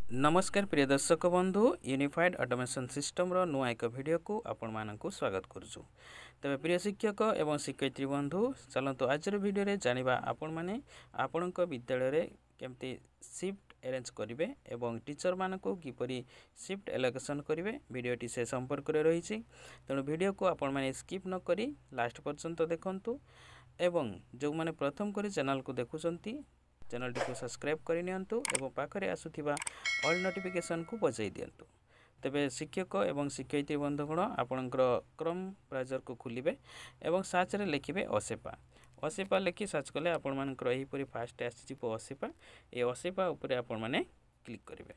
नमस्कार प्रिय दर्शक बंधु यूनिफाइड ऑटोमेशन सिस्टम रो नुआ एक वीडियो को आपण मानकु स्वागत करूछु। तबे प्रिय शिक्षक एवं शिक्षयित्री बंधु चलंतु आज वीडियो रे जानिबा आपण माने आपणक विद्यालय रे केमती शिफ्ट अरेंज करिवे एवं टीचर मानकु किपरि शिफ्ट एलोकेशन करिवे वीडियोटी से संपर्क रे रहिछि। तेणु वीडियो को आपण माने स्किप न करी लास्ट पर्यंत देखंतु एवं जो माने प्रथम करी चैनल को देखुचंती चैनल को सब्सक्राइब कर नियंतु एवं पाखरे आसुथिबा ऑल नोटिफिकेशन को बजाई दियंतु। तेबे शिक्षक एवं शिक्षयित्री बंधुगण आपणकर क्रम ब्राउजर को खोलिबे एवं सर्च रे लिखिबे असेपा लिखि सर्च कले आपण मानकर एही परि फास्ट आसीजिवो असेपा ए असेपा ऊपर आपण माने क्लिक करिवे।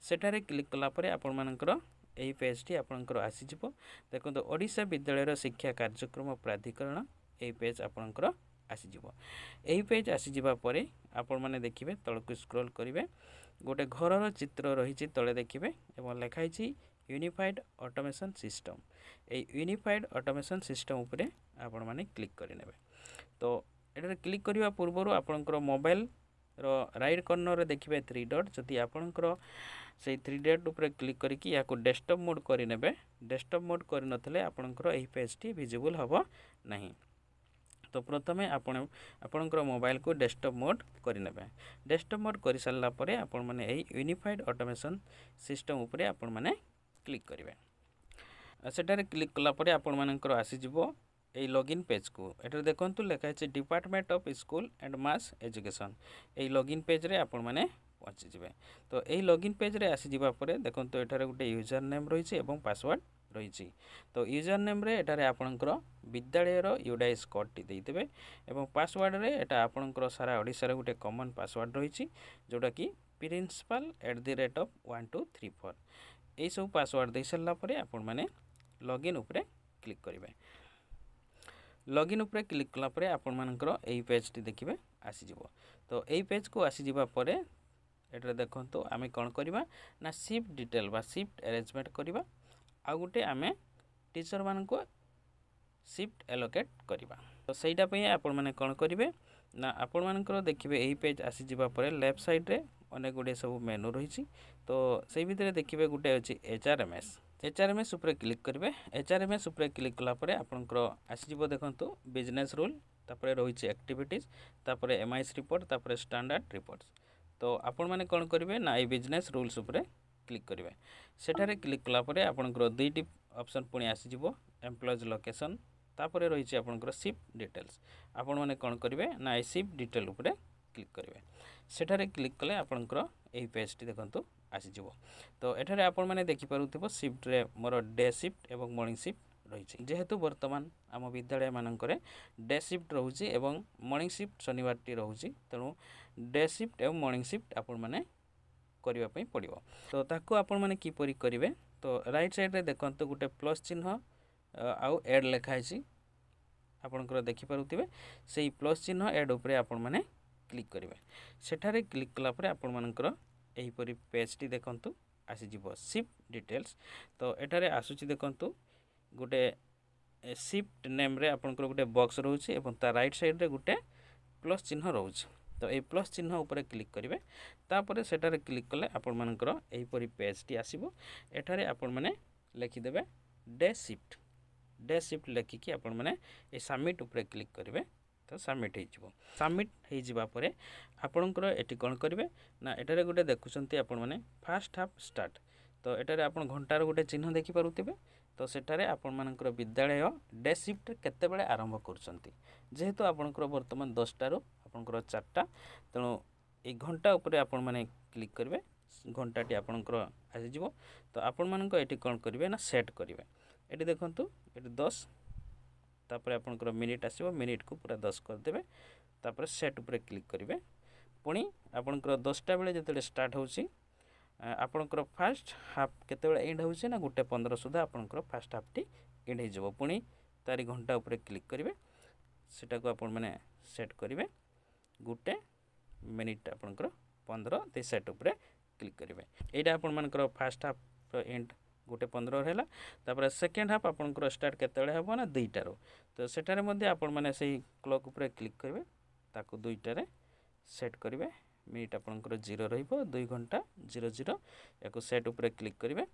सेठारे क्लिक कला परे आपण मानकर एही पेज टी आपणकर आसीजिवो। देखंतु ओडिशा विद्यालय शिक्षा कार्यक्रम प्राधिकरण एही पेज आपणकर आसीजिवो। एही पेज आसीजिबा परे आपण माने देखिबे तळकु स्क्रॉल करिवे गोटे घरर चित्र रहिछि तळे देखिबे एवं लेखाइछि यूनिफाइड ऑटोमेशन सिस्टम। ए यूनिफाइड ऑटोमेशन सिस्टम उपरे आपण माने क्लिक करि नेबे। तो एटारे क्लिक करिवा पूर्वरु आपनकर मोबाइल रो राइट कॉर्नर रे देखिबे 3 डॉट जति आपनकर से 3 डॉट उपरे क्लिक करिकि याको डेस्कटॉप मोड करि नेबे। डेस्कटॉप मोड करि नथले आपनकर एही पेज टी विजिबल हबो नाही। तो प्रथमे आपणकर मोबाइल को डेस्कटॉप मोड करि डेस्कटॉप मोड कर सारा पर आपण मैंने यूनिफाइड ऑटोमेशन सिस्टम उपरे आपण मैंने क्लिक करेंगे। सेटारे क्लिक कलापर आपण मानकर आसीजिवो ए लॉगिन पेज को। एटा देखंतु लिखाई department of school and mass education. A login page रे आपण माने पहुंची जिवे। तो ए लॉगिन पेज रे आसीजिबा परे देखंतु एटारे गुटे यूजर नेम रहिछि एवं पासवर्ड रही। तो यूजर नेम रे एटारे आपणकर विद्यालय यूडाइस कोड टी देइतेबे एवं पासवर्ड रे एटा आपणकर सारा ओडिसा रे गुटे कॉमन पासवर्ड रही जोटा कि principal@123 ए सब पासवर्ड दे सरला परे आपण माने लॉगिन उपरे क्लिक करिवे। लॉगिन उपरे क्लिक कला परे आपण मानकर एही पेज टी देखिबे आसी जिवो। तो एही पेज को आसी जिबा परे एटा देखंतु आमे कोन करबा ना शिफ्ट डिटेल बा शिफ्ट अरेंजमेंट करबा आ गुटे आमे टीचर मान को शिफ्ट एलोकेट करबा। तो सेटा पई आपण माने कोन करिवे ना आपण मानकर देखिबे एही पेज आसी जिबा परे लेफ्ट साइड रे अनेक गुटे सब मेनू रहिछि। तो सेही भितरे देखिबे गुटे अछि एचआरएमएस ऊपर क्लिक करिवे। एचआरएमएस ऊपर क्लिक कला परे आपनकर आसी जिवो देखंतु बिजनेस रूल तापरे रहिछि एक्टिविटीज तापरे एमआईएस रिपोर्ट तापरे स्टैंडर्ड रिपोर्ट्स। तो आपण माने कोन करिवे ना ए बिजनेस रूल्स ऊपर क्लिक करेंगे। सेठारे क्लिक कला परे आपनकर दुईटी ऑप्शन पुणी आसीजिवो एम्प्लॉयज लोकेशन तापरे रहिछि आपनकर शिफ्ट डिटेल्स। आपण माने कोन करिवे ना ए शिफ्ट डिटेल ऊपर क्लिक करेंगे। सेठारे क्लिक कले आपनकर एही पेज टी देखंतु आसीजिवो। तो एठारे आपण माने देखि पारुथिबो शिफ्ट रे मोर डे शिफ्ट एवं मॉर्निंग शिफ्ट रहिछि। जेहेतु वर्तमान आम विद्यालय मानकरे डे शिफ्ट रहुछि एवं मॉर्निंग शिफ्ट शनिवार टी रहुछि तेणु डे शिफ्ट एवं मॉर्निंग शिफ्ट आपण माने करिवा पई पड़िबो। तो ताको आपण माने किपरि करिवे तो राइट साइड रे देखंतु गुटे प्लस चिन्ह आउ ऐड लेखा छि आपनकर देखि पारुथिबे सेही प्लस चिन्ह ऐड ऊपर आपण माने क्लिक करिवे। सेठारे क्लिक कला परे आपण मानकर एही परि पेज टी देखंतु आसी जिवो शिफ्ट डिटेल्स। तो एठारे आसुछि देखंतु गुटे शिफ्ट नेम रे आपनकर गुटे बॉक्स रहउछि एवं ता राइट साइड रे गुटे प्लस चिन्ह रहउछि। तो ये प्लस चिन्ह ऊपर क्लिक करेंगे। तापर सेटारे क्लिक कले आपण मानकर एही परि पेज टी आसीबो। एठारे आपण माने लिखिदेबे डे शिफ्ट लिखिकी आपण माने ए सबमिट ऊपर क्लिक करेंगे। तो सबमिट हो जिवो। सबमिट हो जिबा परे आपणकर एटी कोन करिवे ना एटारे गुटे देखुचंती आपण माने फर्स्ट हाफ स्टार्ट। तो एटारे आपण घंटार गुटे चिन्ह देखि पारुथिबे। तो सेठारे आपण मानकर विद्यालय डे शिफ्ट केते बेले आरंभ करचंती। जेहेतु आपणकर वर्तमान 10 टारो आपणकर 4टा तेणु ए घंटा ऊपर आपण माने क्लिक करिवे। घंटाटी आपणकर आसी जिवो। तो आपण मानक एटी कोन करिवे ना सेट करिवे। एटी देखंतु एटी 10 तापर आपणकर मिनिट आसीबो मिनिट को पूरा 10 कर देबे। तापर सेट ऊपर क्लिक करिवे। पुणी आपणकर 10टा बेले जते स्टार्ट होउची आपणकर फर्स्ट हाफ केते बेले एंड होउची ना गुटे 15 सुधा आपणकर फर्स्ट हाफ टी एंड हो जिवो। पुणी तारी घंटा ऊपर क्लिक करिवे सेटा को आपण माने सेट करिवे गुटे मिनिट आपणकर 15 ते सेट ऊपर क्लिक करिवे। एटा आपण मानकर फर्स्ट हाफ एंड गोटे 15 रहला। तापर सेकेंड हाफ आपणकर स्टार्ट केते बेले हबो ना 2टा रो। तो सेटारे मध्ये आपण माने सेही क्लॉक ऊपर क्लिक करिवे ताको 2टा रे सेट करिवे मिनिट आपंकर 0 रहिबो 2 घंटा 00 याको सेट उपरे क्लिक करेंगे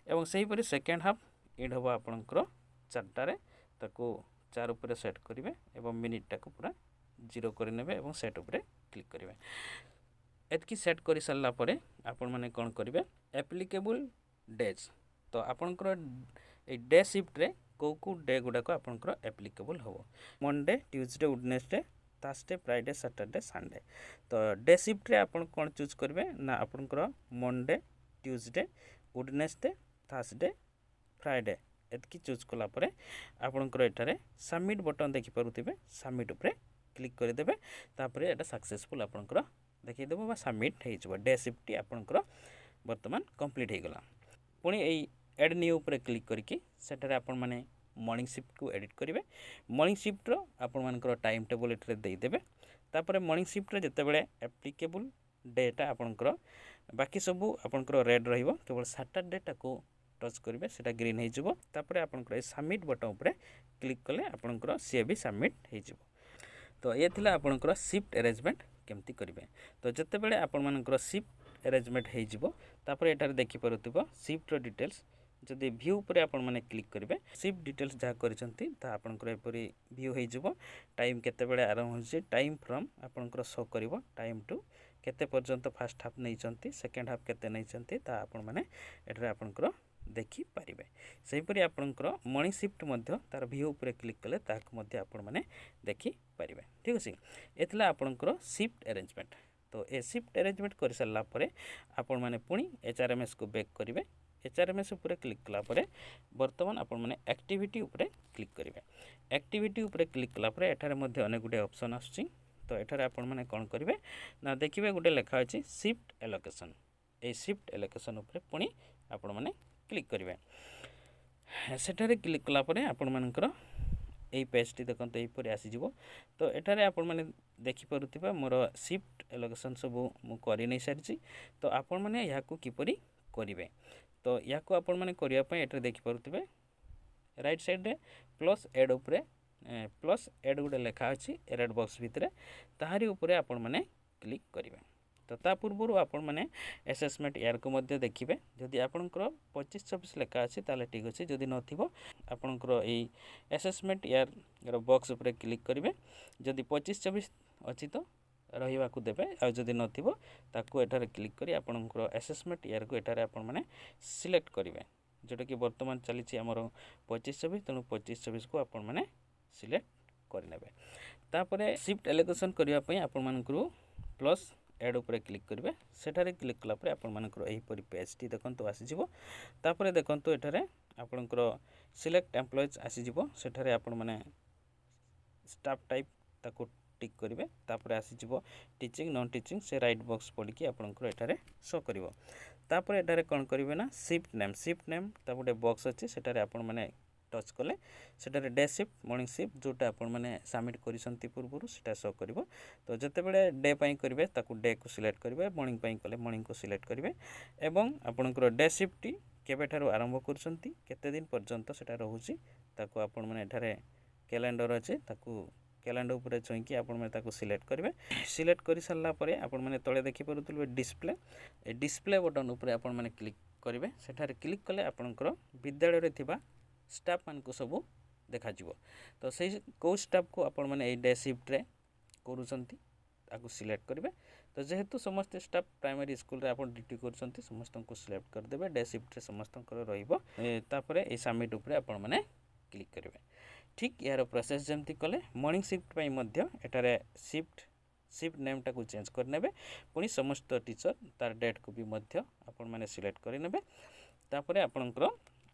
एवं सही परी सेकेंड हाफ एंड हम आपंकर 4 ताको 4 उपरे सेट करेंगे एवं मिनिट टाको पूरा 0 करने और सेट उपरे क्लिक करेंगे एतकी सेट कर सारा पर आपण मैंने कौन करेंगे एप्लिकेबल डेज तो आपंकर डे शिफ्ट रे को डे गुड़ाक आपंकर एप्लिकेबल हम Monday Tuesday Wednesday Thursday Friday Saturday Sunday तो डे शिफ्ट रे आपण कौन चूज करेंगे ना आपंकर Monday Tuesday Wednesday Thursday Friday एतकी चूज कलापर आपंकर एठारे सबमिट बटन देखिपे सबमिट उपरे क्लिक करदेवे तापर एटा सक्सेसफुल आपंकर देखीदेव सबमिट हो डे शिफ्ट आपंकर बर्तमान कंप्लीट हो गला पुणी यही एड न्यू उपरे क्लिक करके सेठारे आपण माने मॉर्निंग शिफ्ट को एडिट करेंगे मॉर्निंग शिफ्ट रो आपण मानकर टाइम टेबल एठारे देदेवे तापर मॉर्निंग शिफ्ट रे जतेबेले एप्लिकेबल डेटा आपणकर बाकी सबू आपणकर रेड रहिबो केवल सैटरडे टाको टच करेंगे सेटा ग्रीन हो जिवो तापर आपणकर सबमिट बटन उपरे क्लिक कले आपणकर सी भी सबमिट हो जिवो तो ये थिला आपणकर शिफ्ट अरेंजमेंट केमती करेंगे तो जतेबेले आपण मानकर शिफ्ट अरेंजमेंट हो जिवो तापर एठारे देखि परथिबो शिफ्ट रो डिटेल्स जदि व्यू पर आपण माने क्लिक करेंगे शिफ्ट डिटेल्स जहाँ करछंती ता आपनकर एपरी व्यू हो जिवो टाइम केते बेले आरंभ होछि टाइम फ्रॉम आपनकर शो करिवो टाइम टू केते पर्यंत फर्स्ट हाफ नै चंती सेकंड हाफ केते नै चंती ता आपण माने एठरे आपनकर देखि पारिबे सही परि आपनकर मॉर्निंग शिफ्ट मध्ये तार व्यू ऊपर क्लिक कले ताक मध्ये आपण माने देखि पारिबे ठीक अछि एतला आपनकर शिफ्ट अरेंजमेंट तो ए शिफ्ट अरेंजमेंट कर सारला परे आपण माने पुनी एचआरएमएस को बैक करिवे एचआरएमएस उपरे क्लिक कला परे वर्तमान आपण माने एक्टिविटी उपरे क्लिक करिवे एक्टिविटी उपरे क्लिक कला परे एठारे मध्ये अनेक गुटे ऑप्शन आछी तो एठारे आपण माने कोन करिवे ना देखिबे गुटे लेखा अछि शिफ्ट एलोकेशन ए शिफ्ट एलोकेशन उपरे पुनी आपण माने क्लिक करिवे सेठारे क्लिक कला परे आपण मानकर एई पेज टी देखंत एई परे आसी जिवो तो एठारे आपण माने देखि परुतिबा मोर शिफ्ट एलोकेशन सब मु करि नै सारिछि तो आपण माने याको किपरि करिवे तो याको आपण माने करिया पय एठारे देखि परुतिबे राइट साइड रे प्लस एड उपरे प्लस एड गुटे लेखा अछि रेड बॉक्स भितरे ताहारी उपरे आपण माने क्लिक करिवे तो ता पूर्व आपण माने असेसमेंट ईयर को मध्य देखिबे जदि आपनकर 25-26 लेखा अछि ताले ठीक अछि जदि नथिबो आपनकर एई असेसमेंट ईयर रो बॉक्स ऊपर क्लिक करिवे जदि 25-26 अछि तो रहिबा को देबे आ जदि नथिबो ताको एठारे क्लिक करी आपनकर असेसमेंट ईयर को एठारे आपण माने सिलेक्ट करिवे जोटा कि वर्तमान चली छी हमर 25-26 तनु 25-26 को आपण माने सिलेक्ट करि नेबे तापरे शिफ्ट एलोकेशन करिया पय आपण मानकरू प्लस एड उपरे क्लिक करेंगे सेठारे क्लिक कला परे आपण मानकर एही परि पेज टी देखंतु आसी जिवो तापरे देखंतु एठारे आपनकर सिलेक्ट एम्प्लॉइज आसी जिवो सेठारे आपण माने स्टाफ टाइप ताको टिक करेंगे तापरे आसी जिवो टीचिंग नॉन टीचिंग से राइट बॉक्स पड़की आपनकर एठारे शो करिवो तापरे एठारे कोन करिवे ना शिफ्ट नेम तापरे बॉक्स अछि सेठारे आपण माने टच कले सेटारे डे शिफ्ट मॉर्निंग शिफ्ट जोटा आपण माने सबमिट करिसंती पूर्वरु सेटा शो करिवो तो जते बेले डे पई करिवे ताकू डे को सिलेक्ट करिवे मॉर्निंग पई कले मॉर्निंग को सिलेक्ट करिवे एवं आपनकर डे शिफ्ट टी केबे ठारो आरंभ करसंती केते दिन पर्यंत सेटा रहउची ताकू आपण माने एठारे कैलेंडर अछि ताकू कैलेंडर ऊपर चोंकी आपण माने ताकू सिलेक्ट करिवे सिलेक्ट करि सारला परे आपण माने तळे देखि परतुलबे डिस्प्ले ए डिस्प्ले बटन ऊपर आपण माने क्लिक करिवे सेठारे क्लिक कले आपनकर विद्यालय रे थिबा स्टाफ मान को सब देखा जिवो तो सही को स्टाफ को आपण माने ए डे शिफ्ट रे करूछंती ताकू सिलेक्ट करिवे तो जेहेतु समस्त स्टाफ प्राइमरी स्कूल रे आपण ड्यूटी करूछंती समस्त को सिलेक्ट कर देबे डे शिफ्ट रे समस्त को रहिबो तापरे ए सबमिट ऊपर आपण माने क्लिक करिवे ठीक यार प्रोसेस जेमती कले मॉर्निंग शिफ्ट पई मध्य एटारे शिफ्ट नेम टाकू चेंज कर नेबे पुनी समस्त टीचर तार डेट को भी मध्य आपण माने सिलेक्ट करि नेबे तापरे आपनकर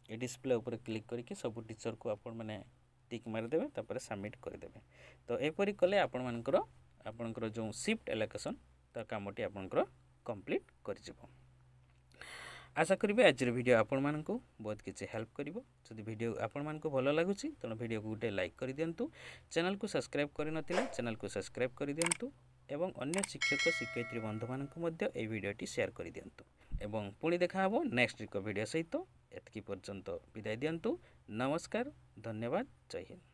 ए डिस्प्ले ऊपर क्लिक करके सब टीचर को आपण माने टिक मार देबे तापर सबमिट कर देबे तो एपरी कले आपण मानकर जो शिफ्ट एलोकेशन ता कामटी आपनकर कंप्लीट कर जिवो आशा करिबे आज वीडियो आपण मानकू बहुत किछि हेल्प करिवो जदि वीडियो आपण मानकू भलो लागुची तनो वीडियो को गुटे लाइक करि दियंतु चैनल को सब्सक्राइब करि नथिले चैनल को सब्सक्राइब करि दियंतु एवं अन्य शिक्षक शिक्षयित्री बंधु मानकू मध्य ए वीडियोटी शेयर करि दियंतु एवं पुणी देखा हबो नेक्स्ट वीक वीडियो सहित एतकी पर्यंत विदाय दियंतु नमस्कार धन्यवाद जय हिंद।